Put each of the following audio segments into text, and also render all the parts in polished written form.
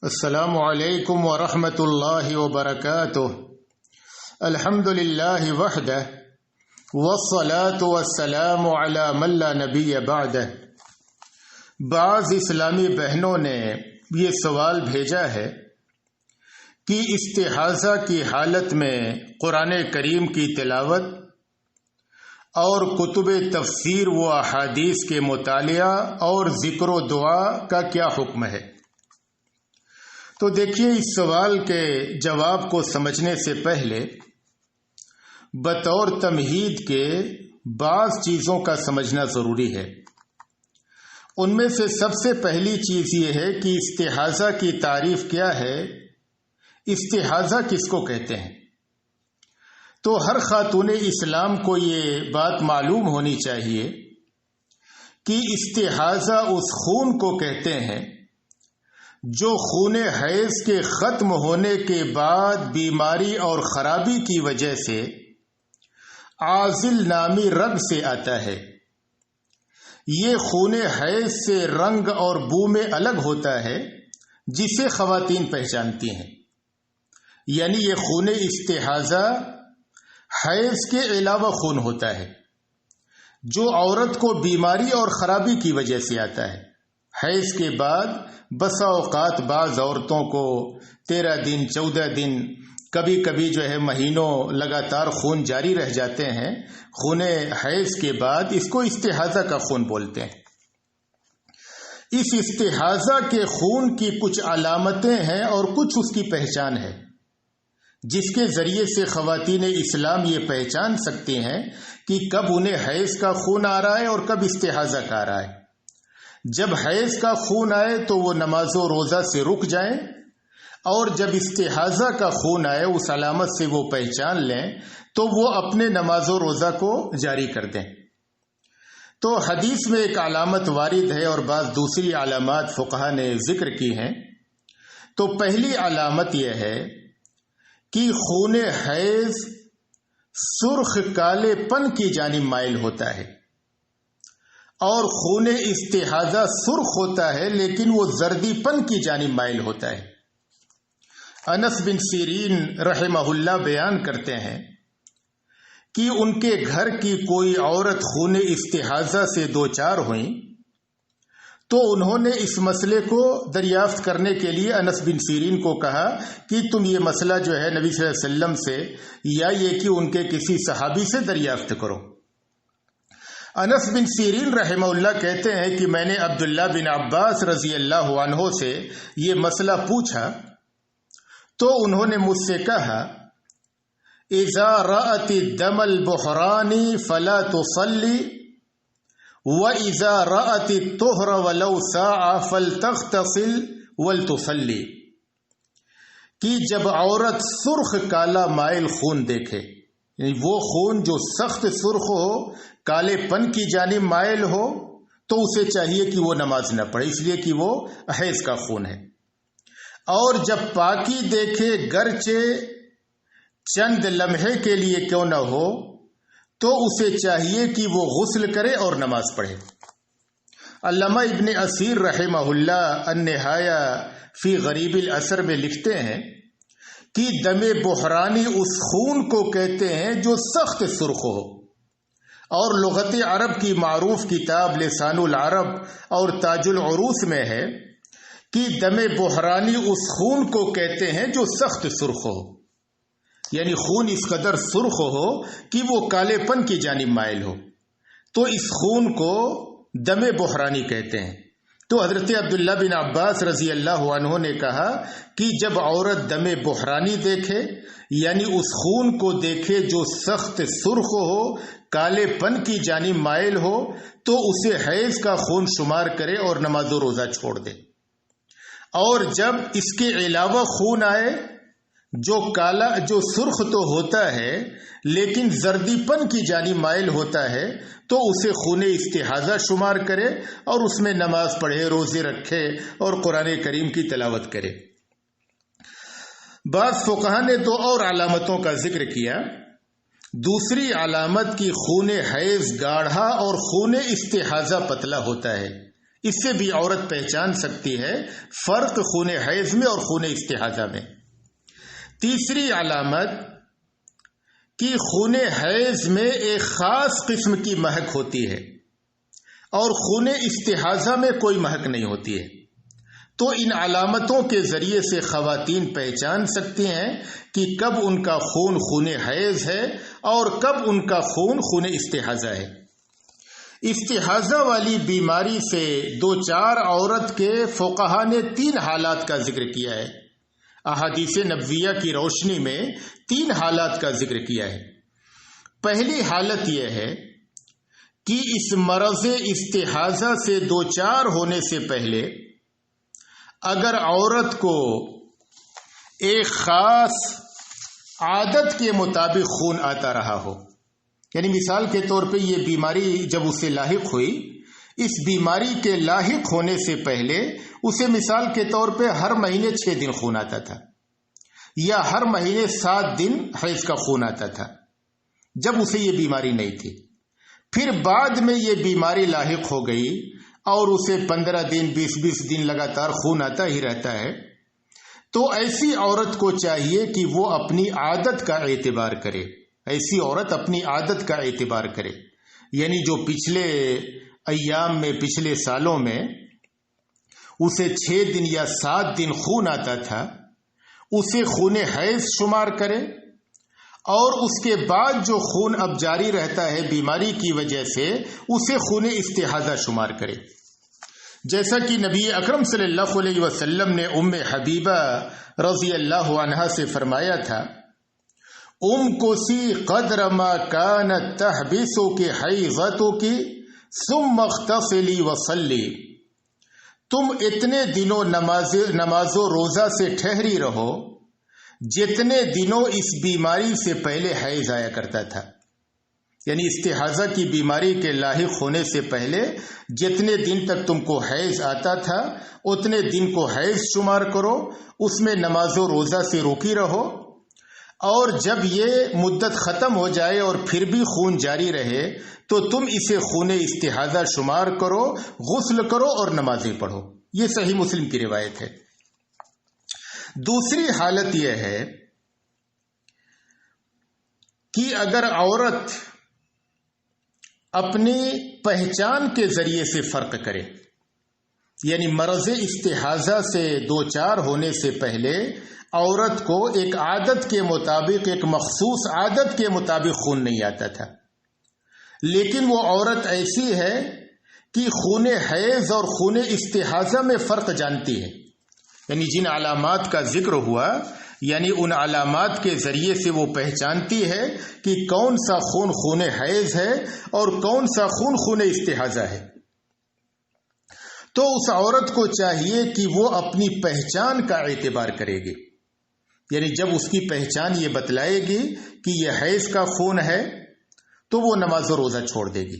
السلام علیکم ورحمۃ اللہ وبرکاتہ۔ الحمد للہ وحدہ والصلاة والسلام علی من لا نبی بعدہ۔ بعض اسلامی بہنوں نے یہ سوال بھیجا ہے کہ استحاضہ کی حالت میں قرآن کریم کی تلاوت اور کتب تفسیر و احادیث کے مطالعہ اور ذکر و دعا کا کیا حکم ہے؟ تو دیکھیے، اس سوال کے جواب کو سمجھنے سے پہلے بطور تمہید کے بعض چیزوں کا سمجھنا ضروری ہے۔ ان میں سے سب سے پہلی چیز یہ ہے کہ استحاضہ کی تعریف کیا ہے، استحاضہ کس کو کہتے ہیں۔ تو ہر خاتون اسلام کو یہ بات معلوم ہونی چاہیے کہ استحاضہ اس خون کو کہتے ہیں جو خون حیض کے ختم ہونے کے بعد بیماری اور خرابی کی وجہ سے عازل نامی رگ سے آتا ہے۔ یہ خون حیض سے رنگ اور بو میں الگ ہوتا ہے، جسے خواتین پہچانتی ہیں۔ یعنی یہ خون استحاضہ حیض کے علاوہ خون ہوتا ہے جو عورت کو بیماری اور خرابی کی وجہ سے آتا ہے۔ حیض کے بعد بسا اوقات بعض عورتوں کو 13 دن 14 دن کبھی کبھی مہینوں لگاتار خون جاری رہ جاتے ہیں۔ خون حیض کے بعد اس کو استحاضہ کا خون بولتے ہیں۔ اس استحاضہ کے خون کی کچھ علامتیں ہیں اور کچھ اس کی پہچان ہے، جس کے ذریعے سے خواتین اسلام یہ پہچان سکتی ہیں کہ کب انہیں حیض کا خون آ رہا ہے اور کب استحاضہ کا آ رہا ہے۔ جب حیض کا خون آئے تو وہ نماز و روزہ سے رک جائیں، اور جب استحاضہ کا خون آئے اس علامت سے وہ پہچان لیں تو وہ اپنے نماز و روزہ کو جاری کر دیں۔ تو حدیث میں ایک علامت وارد ہے اور بعض دوسری علامات فقہا نے ذکر کی ہیں۔ تو پہلی علامت یہ ہے کہ خون حیض سرخ کالے پن کی جانب مائل ہوتا ہے، اور خون استحاضہ سرخ ہوتا ہے لیکن وہ زردی پن کی جانب مائل ہوتا ہے۔ انس بن سیرین رحمہ اللہ بیان کرتے ہیں کہ ان کے گھر کی کوئی عورت خون استحاضہ سے دوچار ہوئیں تو انہوں نے اس مسئلے کو دریافت کرنے کے لیے انس بن سیرین کو کہا کہ تم یہ مسئلہ نبی صلی اللہ علیہ وسلم سے یا یہ کہ ان کے کسی صحابی سے دریافت کرو۔ انس بن سیرین رحمہ اللہ کہتے ہیں کہ میں نے عبداللہ بن عباس رضی اللہ عنہ سے یہ مسئلہ پوچھا تو انہوں نے مجھ سے کہا، اذا رأت الدم البحرانی فلا تصلی واذا رأت الطہر ولو ساعة فلتغتسل ولتصلی، کہ جب عورت سرخ کالا مائل خون دیکھے، یعنی وہ خون جو سخت سرخ ہو، کالے پن کی جانب مائل ہو، تو اسے چاہیے کہ وہ نماز نہ پڑھے، اس لیے کہ وہ حیض کا خون ہے۔ اور جب پاکی دیکھے گرچہ چند لمحے کے لیے کیوں نہ ہو، تو اسے چاہیے کہ وہ غسل کرے اور نماز پڑھے۔ علامہ ابن اسیر رحمہ اللہ النہایہ فی غریب الاثر میں لکھتے ہیں کہ دم بحرانی اس خون کو کہتے ہیں جو سخت سرخ ہو، اور لغت عرب کی معروف کتاب لسان العرب اور تاج العروس میں ہے کہ دم بحرانی اس خون کو کہتے ہیں جو سخت سرخ ہو، یعنی خون اس قدر سرخ ہو کہ وہ کالے پن کی جانب مائل ہو، تو اس خون کو دم بحرانی کہتے ہیں۔ تو حضرت عبداللہ بن عباس رضی اللہ عنہ نے کہا کہ جب عورت دم بحرانی دیکھے، یعنی اس خون کو دیکھے جو سخت سرخ ہو، کالے پن کی جانب مائل ہو، تو اسے حیض کا خون شمار کرے اور نماز و روزہ چھوڑ دے۔ اور جب اس کے علاوہ خون آئے جو سرخ تو ہوتا ہے لیکن زردی پن کی جانب مائل ہوتا ہے، تو اسے خون استحاضہ شمار کرے اور اس میں نماز پڑھے، روزے رکھے اور قرآن کریم کی تلاوت کرے۔ بعض فقہا نے تو اور علامتوں کا ذکر کیا۔ دوسری علامت کی خون حیض گاڑھا اور خون استحاضہ پتلا ہوتا ہے، اس سے بھی عورت پہچان سکتی ہے فرق خون حیض میں اور خون استحاضہ میں۔ تیسری علامت کہ خون حیض میں ایک خاص قسم کی مہک ہوتی ہے اور خون استحاضہ میں کوئی مہک نہیں ہوتی ہے۔ تو ان علامتوں کے ذریعے سے خواتین پہچان سکتی ہیں کہ کب ان کا خون خون حیض ہے اور کب ان کا خون خون استحاضہ ہے۔ استحاضہ والی بیماری سے دوچار عورت کے فقہا نے 3 حالات کا ذکر کیا ہے۔ احادیث نبویہ کی روشنی میں 3 حالات کا ذکر کیا ہے۔ پہلی حالت یہ ہے کہ اس مرض استحاضہ سے دوچار ہونے سے پہلے اگر عورت کو ایک خاص عادت کے مطابق خون آتا رہا ہو، یعنی مثال کے طور پہ یہ بیماری جب اسے لاحق ہوئی، اس بیماری کے لاحق ہونے سے پہلے اسے مثال کے طور پہ ہر مہینے 6 دن خون آتا تھا یا ہر مہینے 7 دن حیض کا خون آتا تھا جب اسے یہ بیماری نہیں تھی، پھر بعد میں یہ بیماری لاحق ہو گئی اور اسے 15 دن 20 دن لگاتار خون آتا ہی رہتا ہے، تو ایسی عورت کو چاہیے کہ وہ اپنی عادت کا اعتبار کرے۔ ایسی عورت اپنی عادت کا اعتبار کرے، یعنی جو پچھلے ایام میں پچھلے سالوں میں اسے 6 دن یا 7 دن خون آتا تھا اسے خون حیض شمار کرے، اور اس کے بعد جو خون اب جاری رہتا ہے بیماری کی وجہ سے اسے خون استحاضہ شمار کرے۔ جیسا کہ نبی اکرم صلی اللہ علیہ وسلم نے ام حبیبہ رضی اللہ عنہا سے فرمایا تھا، امکسی قدر ما کانت تحبسک حیضتک ثم اغتسلی وصلی، تم اتنے دنوں نماز و روزہ سے ٹھہری رہو جتنے دنوں اس بیماری سے پہلے حیض آیا کرتا تھا، یعنی استحاضہ کی بیماری کے لاحق ہونے سے پہلے جتنے دن تک تم کو حیض آتا تھا اتنے دن کو حیض شمار کرو، اس میں نماز و روزہ سے روکی رہو، اور جب یہ مدت ختم ہو جائے اور پھر بھی خون جاری رہے تو تم اسے خون استحاضہ شمار کرو، غسل کرو اور نمازیں پڑھو۔ یہ صحیح مسلم کی روایت ہے۔ دوسری حالت یہ ہے کہ اگر عورت اپنی پہچان کے ذریعے سے فرق کرے، یعنی مرض استحاضہ سے دوچار ہونے سے پہلے عورت کو ایک عادت کے مطابق، ایک مخصوص عادت کے مطابق خون نہیں آتا تھا، لیکن وہ عورت ایسی ہے کہ خون حیض اور خون استحاضہ میں فرق جانتی ہے، یعنی جن علامات کا ذکر ہوا، یعنی ان علامات کے ذریعے سے وہ پہچانتی ہے کہ کون سا خون خون حیض ہے اور کون سا خون خون استحاضہ ہے، تو اس عورت کو چاہیے کہ وہ اپنی پہچان کا اعتبار کرے گی، یعنی جب اس کی پہچان یہ بتلائے گی کہ یہ حیض کا خون ہے تو وہ نماز و روزہ چھوڑ دے گی،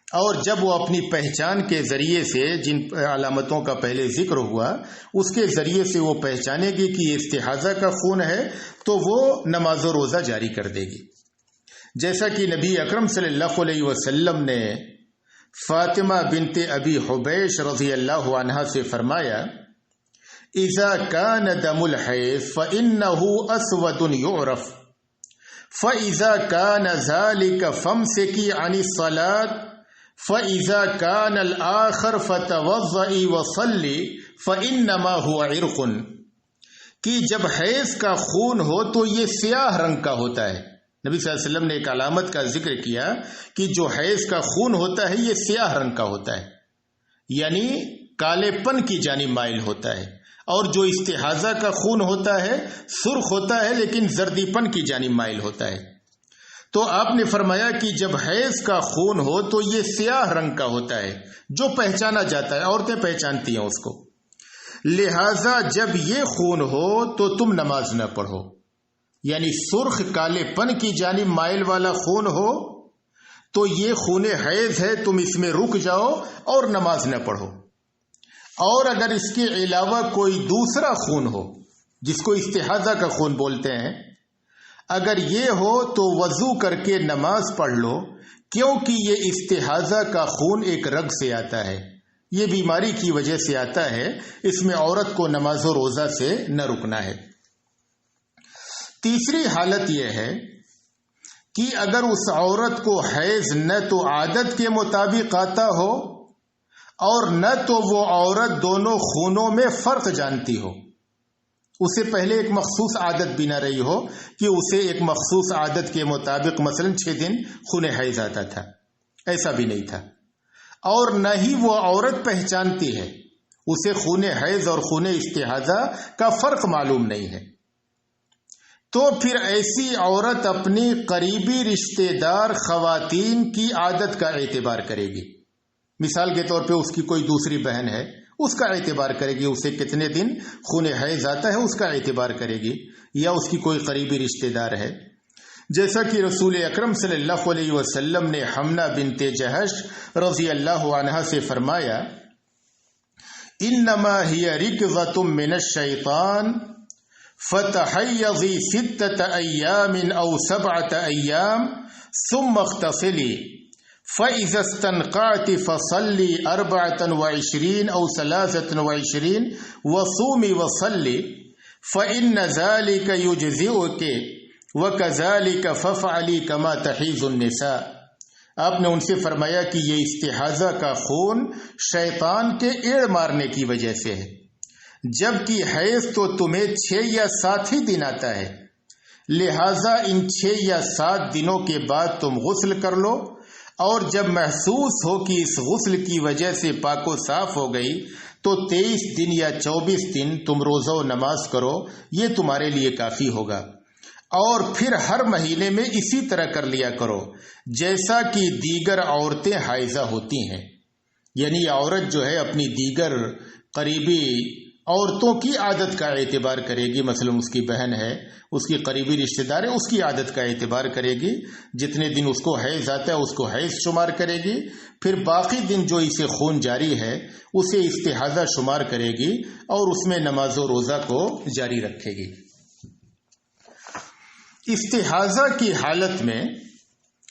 اور جب وہ اپنی پہچان کے ذریعے سے جن علامتوں کا پہلے ذکر ہوا اس کے ذریعے سے وہ پہچانے گی کہ یہ استحاضہ کا خون ہے تو وہ نماز و روزہ جاری کر دے گی۔ جیسا کہ نبی اکرم صلی اللہ علیہ وسلم نے فاطمہ بنت ابی حبیش رضی اللہ عنہا سے فرمایا، اذا كان دم الحیض فإنه اسود يعرف فإذا كان ذلك فامسكي عن الصلاة فإذا كان الآخر فتوضئي وصلي فإنما هو عرق، کہ جب حیض کا خون ہو تو یہ سیاہ رنگ کا ہوتا ہے۔ نبی صلی اللہ علیہ وسلم نے ایک علامت کا ذکر کیا کہ جو حیض کا خون ہوتا ہے یہ سیاہ رنگ کا ہوتا ہے، یعنی کالے پن کی جانب مائل ہوتا ہے، اور جو استحاضہ کا خون ہوتا ہے سرخ ہوتا ہے لیکن زردی پن کی جانب مائل ہوتا ہے۔ تو آپ نے فرمایا کہ جب حیض کا خون ہو تو یہ سیاہ رنگ کا ہوتا ہے جو پہچانا جاتا ہے، عورتیں پہچانتی ہیں اس کو، لہذا جب یہ خون ہو تو تم نماز نہ پڑھو، یعنی سرخ کالے پن کی جانب مائل والا خون ہو تو یہ خون حیض ہے، تم اس میں رک جاؤ اور نماز نہ پڑھو، اور اگر اس کے علاوہ کوئی دوسرا خون ہو جس کو استحاضہ کا خون بولتے ہیں، اگر یہ ہو تو وضو کر کے نماز پڑھ لو، کیونکہ یہ استحاضہ کا خون ایک رگ سے آتا ہے، یہ بیماری کی وجہ سے آتا ہے، اس میں عورت کو نماز و روزہ سے نہ رکنا ہے۔ تیسری حالت یہ ہے کہ اگر اس عورت کو حیض نہ تو عادت کے مطابق آتا ہو اور نہ تو وہ عورت دونوں خونوں میں فرق جانتی ہو، اسے پہلے ایک مخصوص عادت بھی نہ رہی ہو کہ اسے ایک مخصوص عادت کے مطابق مثلا 6 دن خون حیض آتا تھا، ایسا بھی نہیں تھا، اور نہ ہی وہ عورت پہچانتی ہے، اسے خون حیض اور خون استحاضہ کا فرق معلوم نہیں ہے، تو پھر ایسی عورت اپنی قریبی رشتہ دار خواتین کی عادت کا اعتبار کرے گی۔ مثال کے طور پہ اس کی کوئی دوسری بہن ہے، اس کا اعتبار کرے گی، اسے کتنے دن خون حیض آتا ہے اس کا اعتبار کرے گی، یا اس کی کوئی قریبی رشتہ دار ہے، جیسا کہ رسول اکرم صلی اللہ علیہ وسلم نے حمنہ بنت جہش رضی اللہ عنہا سے فرمایا، انما ہی رکضۃ من الشیطان فتحیضی 6 ایام او 7 ایام ثم اغتسلی فَإِذَا اسْتَنْقَعْتِ فَصَلِّ 24 أو 23 وَصُومِ وَصَلِّ فَإِنَّ ذَلِكَ يُجْزِئُكِ وَكَذَلِكَ فَافْعَلِي كَمَا تَحِيضُ النِّسَاء۔ آپ نے ان سے فرمایا کہ یہ استحاضہ کا خون شیطان کے ایڑ مارنے کی وجہ سے ہے، جبکہ حیض تو تمہیں 6 یا 7 ہی دن آتا ہے، لہٰذا ان 6 یا 7 دنوں کے بعد تم غسل کر لو، اور جب محسوس ہو کہ اس غسل کی وجہ سے پاک و صاف ہو گئی تو 23 دن یا 24 دن تم روزہ و نماز کرو، یہ تمہارے لیے کافی ہوگا، اور پھر ہر مہینے میں اسی طرح کر لیا کرو جیسا کہ دیگر عورتیں حائضہ ہوتی ہیں۔ یعنی عورت جو ہے اپنی دیگر قریبی عورتوں کی عادت کا اعتبار کرے گی، مثلا اس کی بہن ہے، اس کی قریبی رشتہ دار ہے، اس کی عادت کا اعتبار کرے گی، جتنے دن اس کو حیض آتا ہے اس کو حیض شمار کرے گی، پھر باقی دن جو اسے خون جاری ہے اسے استحاضہ شمار کرے گی اور اس میں نماز و روزہ کو جاری رکھے گی۔ استحاضہ کی حالت میں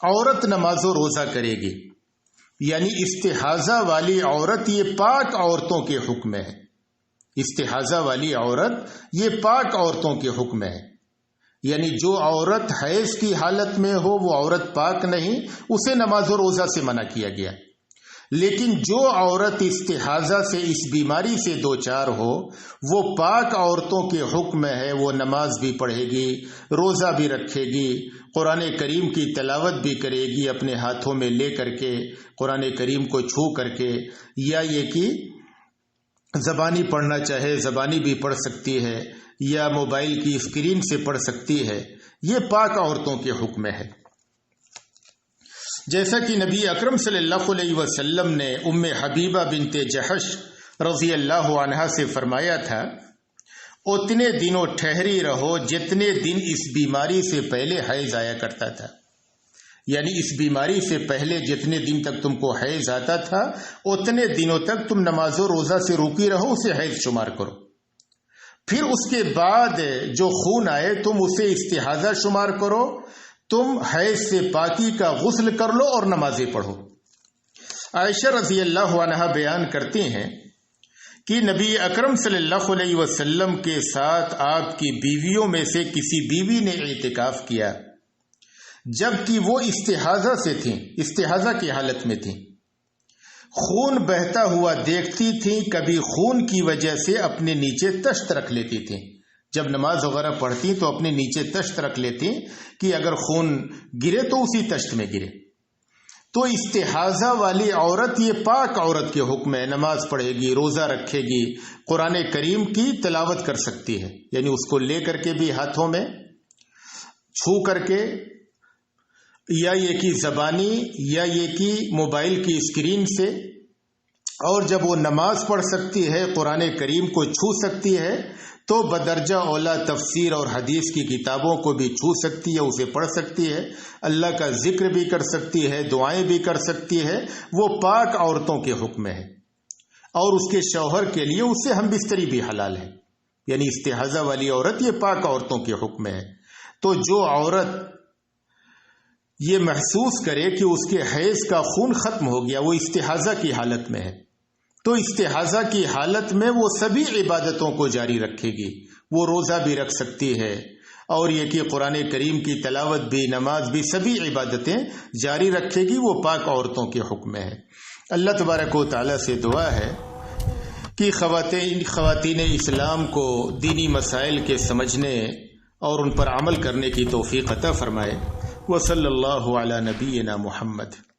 عورت نماز و روزہ کرے گی، یعنی استحاضہ والی عورت یہ پاک عورتوں کے حکم ہے، استحاضہ والی عورت یہ پاک عورتوں کے حکم ہے، یعنی جو عورت حیض کی حالت میں ہو وہ عورت پاک نہیں، اسے نماز و روزہ سے منع کیا گیا، لیکن جو عورت استحاضہ سے اس بیماری سے دوچار ہو وہ پاک عورتوں کے حکم میں ہے، وہ نماز بھی پڑھے گی، روزہ بھی رکھے گی، قرآن کریم کی تلاوت بھی کرے گی اپنے ہاتھوں میں لے کر کے، قرآن کریم کو چھو کر کے، یا یہ کہ زبانی پڑھنا چاہے زبانی بھی پڑھ سکتی ہے، یا موبائل کی اسکرین سے پڑھ سکتی ہے، یہ پاک عورتوں کے حکم میں ہے۔ جیسا کہ نبی اکرم صلی اللہ علیہ وسلم نے ام حبیبہ بنت جحش رضی اللہ عنہا سے فرمایا تھا، اتنے دنوں ٹھہری رہو جتنے دن اس بیماری سے پہلے حیض آیا کرتا تھا، یعنی اس بیماری سے پہلے جتنے دن تک تم کو حیض آتا تھا اتنے دنوں تک تم نماز و روزہ سے روکی رہو، اسے حیض شمار کرو، پھر اس کے بعد جو خون آئے تم اسے استحاضہ شمار کرو، تم حیض سے پاکی کا غسل کر لو اور نمازیں پڑھو۔ عائشہ رضی اللہ عنہا بیان کرتی ہیں کہ نبی اکرم صلی اللہ علیہ وسلم کے ساتھ آپ کی بیویوں میں سے کسی بیوی نے اعتکاف کیا جبکہ وہ استحاضہ سے تھیں، استحاضہ کی حالت میں تھیں، خون بہتا ہوا دیکھتی تھیں، کبھی خون کی وجہ سے اپنے نیچے تشت رکھ لیتی تھیں، جب نماز وغیرہ پڑھتی تو اپنے نیچے تشت رکھ لیتی کہ اگر خون گرے تو اسی تشت میں گرے۔ تو استحاضہ والی عورت یہ پاک عورت کے حکم ہے، نماز پڑھے گی، روزہ رکھے گی، قرآن کریم کی تلاوت کر سکتی ہے، یعنی اس کو لے کر کے بھی ہاتھوں میں چھو کر کے، یا یہ کہ زبانی یا یہ کہ موبائل کی اسکرین سے، اور جب وہ نماز پڑھ سکتی ہے، قرآن کریم کو چھو سکتی ہے تو بدرجہ اولا تفسیر اور حدیث کی کتابوں کو بھی چھو سکتی ہے، اسے پڑھ سکتی ہے، اللہ کا ذکر بھی کر سکتی ہے، دعائیں بھی کر سکتی ہے، وہ پاک عورتوں کے حکم میں ہے، اور اس کے شوہر کے لیے اس سے ہم بستری بھی حلال ہے، یعنی استحاضہ والی عورت یہ پاک عورتوں کے حکم میں ہے۔ تو جو عورت یہ محسوس کرے کہ اس کے حیض کا خون ختم ہو گیا، وہ استحاضہ کی حالت میں ہے، تو استحاضہ کی حالت میں وہ سبھی عبادتوں کو جاری رکھے گی، وہ روزہ بھی رکھ سکتی ہے، اور یہ کہ قرآن کریم کی تلاوت بھی، نماز بھی، سبھی عبادتیں جاری رکھے گی، وہ پاک عورتوں کے حکم میں ہے۔ اللہ تبارک و تعالیٰ سے دعا ہے کہ خواتین اسلام کو دینی مسائل کے سمجھنے اور ان پر عمل کرنے کی توفیق عطا فرمائے۔ وصلی اللہ علی نبینا محمد۔